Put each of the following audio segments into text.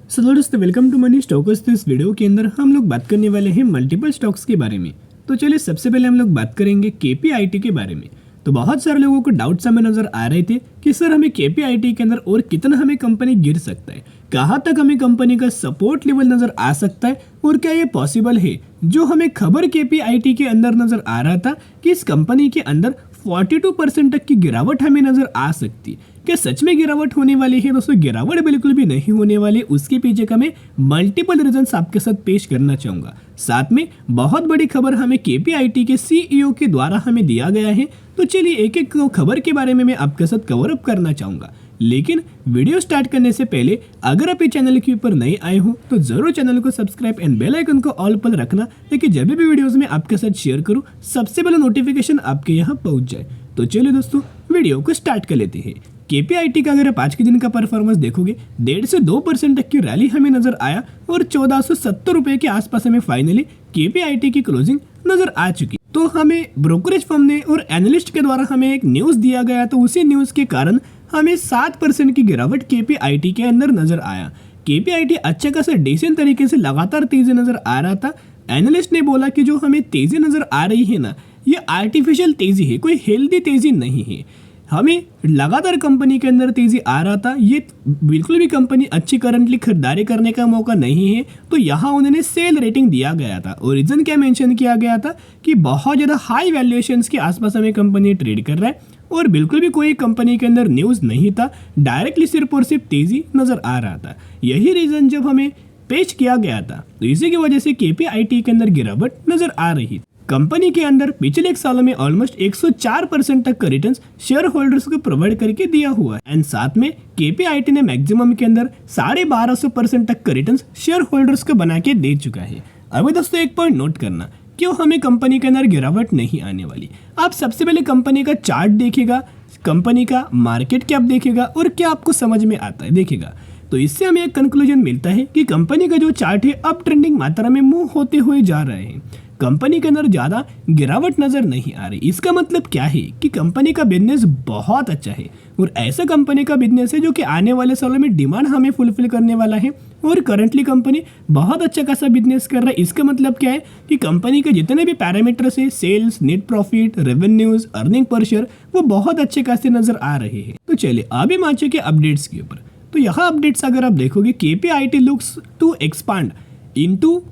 दोस्तों welcome to money stocks. तो इस वीडियो के अंदर हम लोग बात करने वाले हैं मल्टीपल स्टॉक्स के बारे में। तो चलिए सबसे पहले हम लोग बात करेंगे केपीआईटी के बारे में। तो बहुत सारे लोगों को डाउट्स हमें नजर आ रहे थे कि सर हमें केपीआईटी के अंदर और कितना हमें कंपनी गिर सकता है, कहाँ तक हमें कंपनी का सपोर्ट लेवल नजर आ सकता है और क्या ये पॉसिबल है। जो हमें खबर केपीआईटी के अंदर नजर आ रहा था कि इस कंपनी के अंदर 42% तक की गिरावट हमें नजर आ सकती। क्या सच में गिरावट होने वाली है? दोस्तों गिरावट बिल्कुल भी नहीं होने वाली। उसके पीछे का मैं मल्टीपल रीजंस आपके साथ पेश करना चाहूंगा। साथ में बहुत बड़ी खबर हमें केपीआईटी के सीईओ के द्वारा हमें दिया गया है। तो चलिए एक एक खबर के बारे में मैं आपके साथ कवर अप करना चाहूंगा। लेकिन वीडियो स्टार्ट करने से पहले अगर आप ये चैनल के ऊपर नए आए हो तो जरूर चैनल को सब्सक्राइब एंड बेल आइकन को ऑल पर रखना, ताकि जब भी वीडियोस में आपके साथ शेयर करूं सबसे पहले नोटिफिकेशन आपके यहाँ पहुंच जाए। तो चलिए दोस्तों वीडियो को स्टार्ट कर लेते हैं। केपीआईटी का अगर आप आज के दिन का परफॉर्मेंस देखोगे 1.5 से 2% तक की रैली हमें नजर आया और 1470 रुपए के आसपास हमें फाइनली केपीआईटी की क्लोजिंग नजर आ चुकी। तो हमें ब्रोकरेज फर्म ने और एनालिस्ट के द्वारा हमें एक न्यूज दिया गया, तो उसी न्यूज के कारण हमें 7% की गिरावट केपीआईटी के अंदर नजर आया। केपीआईटी अच्छे खासा डिसेंट तरीके से लगातार तेजी नजर आ रहा था। एनालिस्ट ने बोला कि जो हमें तेजी नजर आ रही है ना, ये आर्टिफिशियल तेजी है, कोई हेल्दी तेजी नहीं है। हमें लगातार कंपनी के अंदर तेजी आ रहा था, ये बिल्कुल भी कंपनी अच्छी करंटली खरीदारी करने का मौका नहीं है। तो यहाँ उन्होंने सेल रेटिंग दिया गया था और रीजन क्या मेंशन किया गया था कि बहुत ज़्यादा हाई वैल्यूएशंस के आसपास हमें कंपनी ट्रेड कर रहा है और बिल्कुल भी कोई कंपनी के अंदर न्यूज़ नहीं था, डायरेक्टली सिर्फ और सिर्फ तेजी नजर आ रहा था। यही रीजन जब हमें पेश किया गया था तो इसी की वजह से केपीआईटी के अंदर गिरावट नजर आ रही थी। कंपनी के अंदर पिछले एक सालों में ऑलमोस्ट 104% तक का रिटर्न शेयर होल्डर्स को प्रोवाइड करके दिया हुआ है एंड साथ में केपीआईटी ने मैक्सिमम के अंदर 1250% तक का रिटर्न शेयर होल्डर्स को बना के दे चुका है। अभी दोस्तों एक पॉइंट नोट करना, क्यों हमें कंपनी के अंदर गिरावट नहीं आने वाली। आप सबसे पहले कंपनी का चार्ट देखेगा, कंपनी का मार्केट कैप देखेगा और क्या आपको समझ में आता है देखेगा, तो इससे हमें एक कंक्लूजन मिलता है कि कंपनी का जो चार्ट है अब ट्रेंडिंग मात्रा में मूव होते हुए जा रहे हैं। कंपनी के अंदर ज़्यादा गिरावट नजर नहीं आ रही। इसका मतलब क्या है कि कंपनी का बिजनेस बहुत अच्छा है और ऐसा कंपनी का बिजनेस है जो कि आने वाले सालों में डिमांड हमें फुलफिल करने वाला है और करंटली कंपनी बहुत अच्छा खासा बिजनेस कर रहा है। इसका मतलब क्या है कि कंपनी के जितने भी पैरामीटर्स है, sales, net profit, revenues, earning per share, वो बहुत अच्छे खासे नजर आ रहे हैं। तो चलिए अभी हम आ चुके अपडेट्स के ऊपर। तो यहाँ अपडेट्स अगर आप देखोगे, KPIT looks to expand into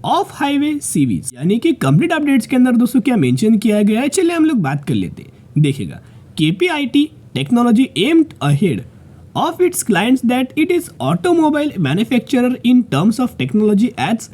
of highway CVs, यानी कि कंप्लीट अपडेट्स के अंदर दोस्तों क्या मेंशन किया गया है, चलिए हम लोग बात कर लेते हैं। देखिएगा, KPIT technology aimed ahead of its clients that it is automobile manufacturer in terms of technology as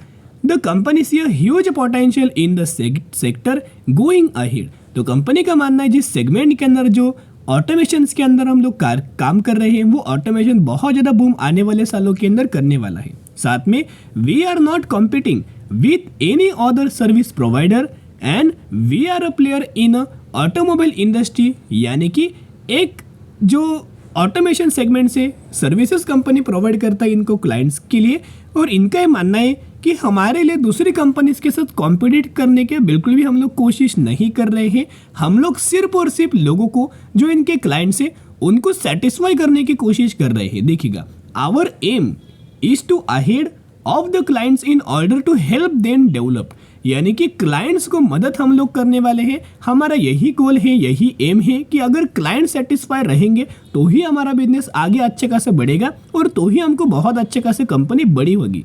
the company see a huge potential in the sector going ahead। तो कंपनी का मानना है जिस सेगमेंट के अंदर जो ऑटोमेशन के अंदर हम लोग काम कर रहे हैं वो ऑटोमेशन बहुत ज़्यादा बूम आने वाले सालों के अंदर करने वाला है। साथ में we are not competing with any other service provider and we are a player in a automobile industry, यानी कि एक जो ऑटोमेशन सेगमेंट से सर्विसेज कंपनी प्रोवाइड करता है इनको क्लाइंट्स के लिए, और इनका ये मानना है कि हमारे लिए दूसरी कंपनीज के साथ कॉम्पिटिट करने के बिल्कुल भी हम लोग कोशिश नहीं कर रहे हैं। हम लोग सिर्फ और सिर्फ लोगों को जो इनके क्लाइंट्स है उनको सेटिस्फाई करने की कोशिश कर रहे हैं। देखिएगा, our aim is to ahead of the clients in order to help them develop, यानी कि क्लाइंट्स को मदद हम लोग करने वाले हैं। हमारा यही गोल है, यही एम है कि अगर क्लाइंट सेटिस्फाई रहेंगे तो ही हमारा बिजनेस आगे अच्छे खासे बढ़ेगा और तो ही हमको बहुत अच्छे खासे कंपनी बड़ी होगी।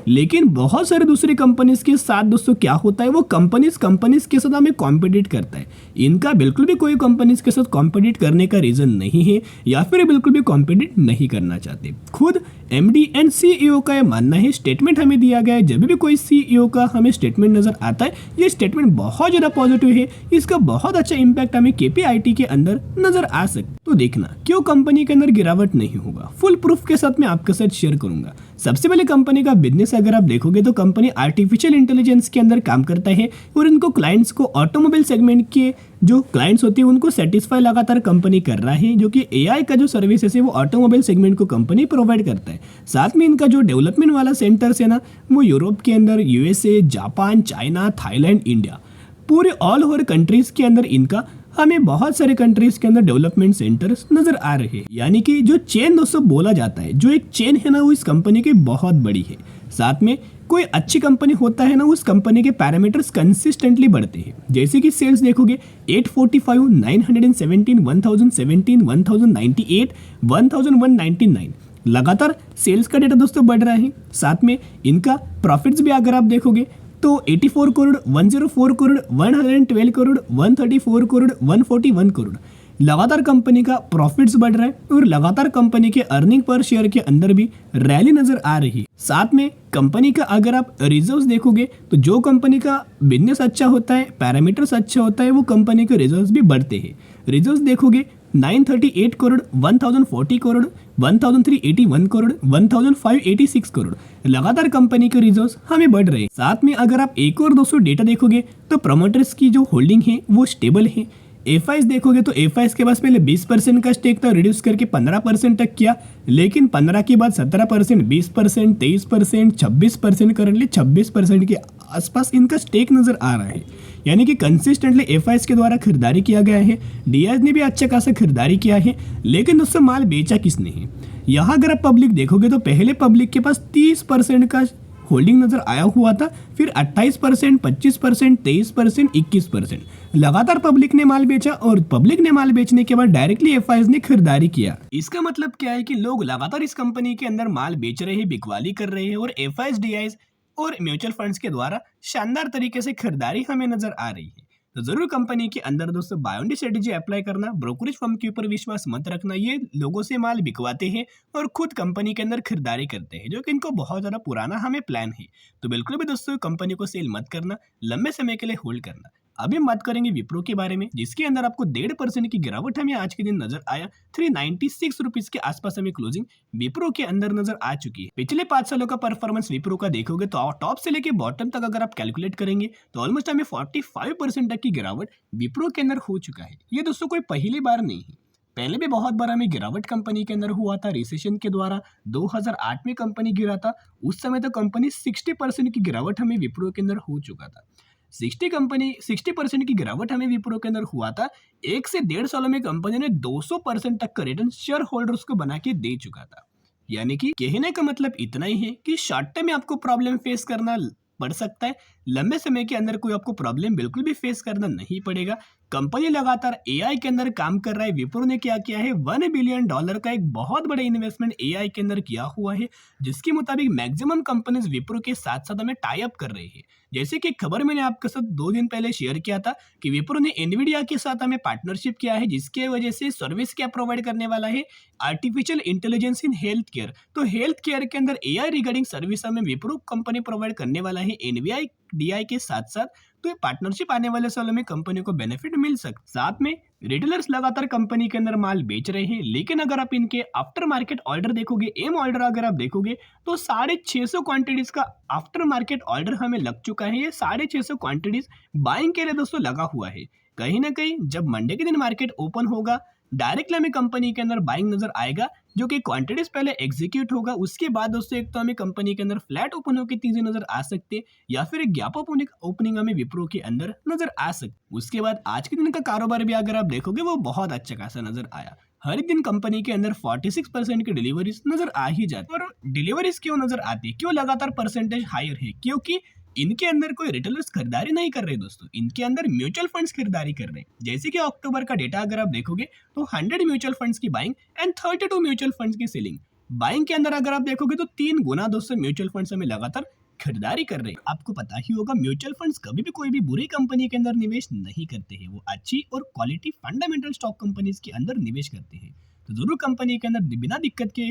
लेकिन बहुत सारे दूसरी कंपनीज के साथ दोस्तों क्या होता है, वो कंपनीज के साथ हमें कॉम्पिटिट करता है। इनका बिल्कुल भी कोई कंपनीज के साथ कॉम्पिटिट करने का रीजन नहीं है या फिर बिल्कुल भी कॉम्पिटिट नहीं करना चाहते। खुद एमडी एंड सीईओ का यह मानना है, स्टेटमेंट हमें दिया गया है। जब भी कोई सीईओ का हमें स्टेटमेंट नजर आता है, ये स्टेटमेंट बहुत ज़्यादा पॉजिटिव है, इसका बहुत अच्छा इंपैक्ट हमें केपीआईटी के अंदर नजर आ सकता है। तो देखना क्यों कंपनी के अंदर गिरावट नहीं होगा, फुल प्रूफ के साथ मैं आपके साथ शेयर करूंगा। सबसे पहले कंपनी का बिजनेस अगर आप देखोगे तो कंपनी आर्टिफिशियल इंटेलिजेंस के अंदर काम करता है और इनको क्लाइंट्स को ऑटोमोबाइल सेगमेंट के जो क्लाइंट्स होते हैं उनको सेटिस्फाई लगातार कंपनी कर रहा है, जो कि एआई का जो सर्विसेज है वो ऑटोमोबाइल सेगमेंट को कंपनी प्रोवाइड करता है। साथ में इनका जो डेवलपमेंट वाला सेंटर्स है ना, वो यूरोप के अंदर, USA, Japan, China, Thailand, India, पूरे ऑल ओवर कंट्रीज के अंदर इनका हमें बहुत सारे कंट्रीज के अंदर डेवलपमेंट सेंटर्स नजर आ रहे हैं। यानी कि जो चेन दोस्तों बोला जाता है, जो एक चेन है ना, वो इस कंपनी की बहुत बड़ी है। साथ में कोई अच्छी कंपनी होता है ना, उस कंपनी के पैरामीटर्स कंसिस्टेंटली बढ़ते हैं। जैसे कि सेल्स देखोगे 845, 917, 1017, 1098, 1199, लगातार सेल्स का डेटा दोस्तों बढ़ रहा है। साथ में इनका प्रॉफिट्स भी अगर आप देखोगे तो 84 करोड़, 104 करोड़, 112 करोड़, 134 करोड़, 141 करोड़, लगातार कंपनी का प्रॉफिट्स बढ़ रहा है और लगातार कंपनी के अर्निंग पर शेयर के अंदर भी रैली नजर आ रही है। साथ में कंपनी का अगर आप रिजर्व्स देखोगे तो जो कंपनी का बिजनेस अच्छा होता है, पैरामीटर्स अच्छा होता है, वो कंपनी के रिजर्व्स भी बढ़ते हैं। रिजर्व्स देखोगे 938 करोड़, 1040 करोड़, 1381 करोड़, 1586 करोड़, लगातार कंपनी के रिजर्व्स हमें बढ़ रहे हैं। साथ में अगर आप एक और 200 डेटा देखोगे तो प्रमोटर्स की जो होल्डिंग है वो स्टेबल है। एफआईएस देखोगे तो एफआईएस के पास पहले 20% का स्टेक था, रिड्यूस करके 15% तक किया, लेकिन 15 के बाद 17%, 20%, 23%, 26%, करंटली 26% के आसपास इनका स्टेक नजर आ रहा है। यानी कि कंसिस्टेंटली एफआईएस के द्वारा खरीदारी किया गया है। डीआईएस ने भी अच्छा खासा खरीदारी किया है, लेकिन दोस्तों माल बेचा किसने है? यहाँ अगर आप पब्लिक देखोगे तो पहले पब्लिक के पास 30% का होल्डिंग नजर आया हुआ था, फिर 28%, 25%, 23%, 21%, लगातार पब्लिक ने माल बेचा और पब्लिक ने माल बेचने के बाद डायरेक्टली एफआईएस ने खरीदारी किया। इसका मतलब क्या है कि लोग लगातार इस कंपनी के अंदर माल बेच रहे हैं, बिकवाली कर रहे हैं और एफआईएस, डीआईएस और म्यूचुअल फंड्स के द्वारा शानदार तरीके से खरीदारी हमें नजर आ रही है। तो जरूर कंपनी के अंदर दोस्तों बायोंडी स्ट्रेटेजी अप्लाई करना, ब्रोकरेज फर्म के ऊपर विश्वास मत रखना। ये लोगों से माल बिकवाते हैं और खुद कंपनी के अंदर खरीदारी करते हैं, जो कि इनको बहुत ज़्यादा पुराना हमें प्लान है। तो बिल्कुल भी दोस्तों कंपनी को सेल मत करना, लंबे समय के लिए होल्ड करना। अभी हम बात करेंगे विप्रो के बारे में, जिसके अंदर आपको 1.5% की गिरावट हमें आज के दिन नजर आया। 396 रुपीज के आसपास हमें क्लोजिंग विप्रो के अंदर नजर आ चुकी है। पिछले 5 सालों का परफॉर्मेंस विप्रो का देखोगे तो टॉप से लेके बॉटम तक अगर आप कैलकुलेट करेंगे तो ऑलमोस्ट हमें 45% तक की गिरावट विप्रो के अंदर हो चुका है। ये दोस्तों कोई पहली बार नहीं है, पहले भी बहुत बार हमें गिरावट कंपनी के अंदर हुआ था रिसेशन के द्वारा। 2008 में कंपनी गिरा था, उस समय तो कंपनी 60% की गिरावट हमें विप्रो के अंदर हो चुका था। 60% की गिरावट हमें विप्रो के अंदर हुआ था। 1 से 1.5 सालों में कंपनी ने 200% तक का रिटर्न शेयर होल्डर्स को बना के दे चुका था। यानी कि कहने का मतलब इतना ही है कि शॉर्ट टर्म में आपको प्रॉब्लम फेस करना पड़ सकता है, लंबे समय के अंदर कोई आपको प्रॉब्लम बिल्कुल भी फेस करना नहीं पड़ेगा। कंपनी लगातार एआई के अंदर काम कर रहा है। विप्रो ने क्या किया है, $1 बिलियन का एक बहुत बड़ा इन्वेस्टमेंट एआई के अंदर किया हुआ है, जिसके मुताबिक मैक्सिमम कंपनीज विप्रो के साथ साथ हमें टाई अप कर रही है। जैसे कि खबर मैंने आपके साथ 2 दिन पहले शेयर किया था कि विप्रो ने एनवीडिया के साथ हमें पार्टनरशिप किया है, जिसके वजह से सर्विस क्या प्रोवाइड करने वाला है, artificial intelligence in health care. तो हेल्थ केयर के अंदर एआई रिगार्डिंग सर्विस हमें विप्रो कंपनी प्रोवाइड करने वाला है एनवीआई डीआई के साथ साथ। तो ये पार्टनरशिप आने वाले सालों में कंपनी को बेनिफिट मिल सकता। साथ में रिटेलर्स लगातार कंपनी के अंदर माल बेच रहे हैं, लेकिन अगर आप इनके आफ्टर मार्केट ऑर्डर देखोगे, एम ऑर्डर अगर आप देखोगे तो 650 क्वांटिटीज का आफ्टर मार्केट ऑर्डर हमें लग चुका है। ये 650 क्वांटिटीज बाइंग के लिए दोस्तों लगा हुआ है। कहीं ना कहीं जब मंडे के दिन मार्केट ओपन होगा, डायरेक्टली हमें कंपनी के अंदर बाइंग नजर आएगा, जो कि क्वांटिटीज पहले एग्जीक्यूट होगा। उसके बाद दोस्तों एक तो हमें कंपनी के अंदर फ्लैट ओपन होकर चीजें नजर आ सकते हैं, या फिर एक गैप अप ओपनिंग हमें विप्रो के अंदर नजर आ सकती। उसके बाद आज के दिन का कारोबार भी अगर आप देखोगे वो बहुत अच्छा खासा नजर आया। हर एक दिन कंपनी के अंदर 46% की डिलीवरीज नजर आ ही जाती है। और डिलीवरीज क्यों नजर आती है, क्यों लगातार परसेंटेज हायर है? क्योंकि इनके अंदर कोई रिटेलर्स खरीदारी नहीं कर रहे दोस्तों, इनके अंदर म्यूचुअल फंड्स खरीदारी कर रहे हैं। जैसे कि अक्टूबर का डेटा अगर आप देखोगे तो 100 म्यूचुअल फंड्स की बाइंग एंड 32 म्यूचुअल फंड्स की सेलिंग। बाइंग के अंदर अगर आप देखोगे तो 3 गुना दोस्तों म्यूचुअल फंड्स हमें लगातार खरीदारी कर रहे हैं। आपको पता ही होगा म्यूचुअल फंड्स कभी भी कोई भी बुरी कंपनी के अंदर निवेश नहीं करते हैं, वो अच्छी और क्वालिटी फंडामेंटल स्टॉक कंपनीज के अंदर निवेश करते हैं। तो जरूर कंपनी के अंदर बिना दिक्कत के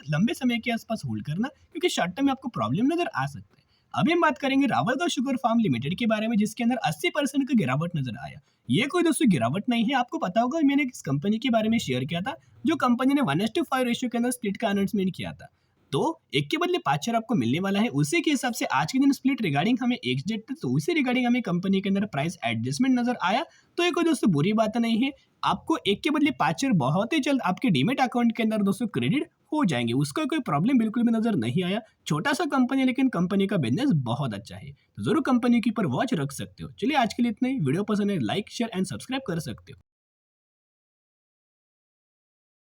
लंबे समय के आसपास होल्ड करना, क्योंकि शॉर्ट टर्म में आपको प्रॉब्लम नजर आ सकता है। अभी हम बात करेंगे रावलगांव शुगर फार्म लिमिटेड के बारे में, जिसके अंदर 80% का गिरावट नजर आया। ये कोई दोस्तों गिरावट नहीं है, आपको पता होगा मैंने किस कंपनी के बारे में शेयर किया था, जो कंपनी ने 1:5 रेशियो के अंदर स्प्लिट का अनाउंसमेंट किया था। तो 1 के बदले 5 शेयर आपको मिलने वाला है। उसी के हिसाब से आज के दिन स्प्लिट रिगार्डिंग हमें एक्सडेट, तो उसी रिगार्डिंग हमें कंपनी के अंदर प्राइस एडजस्टमेंट नजर आया। तो ये कोई दोस्तों बुरी बात नहीं है, आपको 1 के बदले 5 शेयर बहुत ही जल्द आपके डीमेट अकाउंट के अंदर दोस्तों क्रेडिट हो जाएंगे। उसका कोई प्रॉब्लम बिल्कुल भी नजर नहीं आया। छोटा सा कंपनी, लेकिन कंपनी का बिजनेस बहुत अच्छा है, तो जरूर कंपनी के ऊपर वॉच रख सकते हो। चलिए आज के लिए इतना ही। वीडियो पसंद है लाइक शेयर एंड सब्सक्राइब कर सकते हो।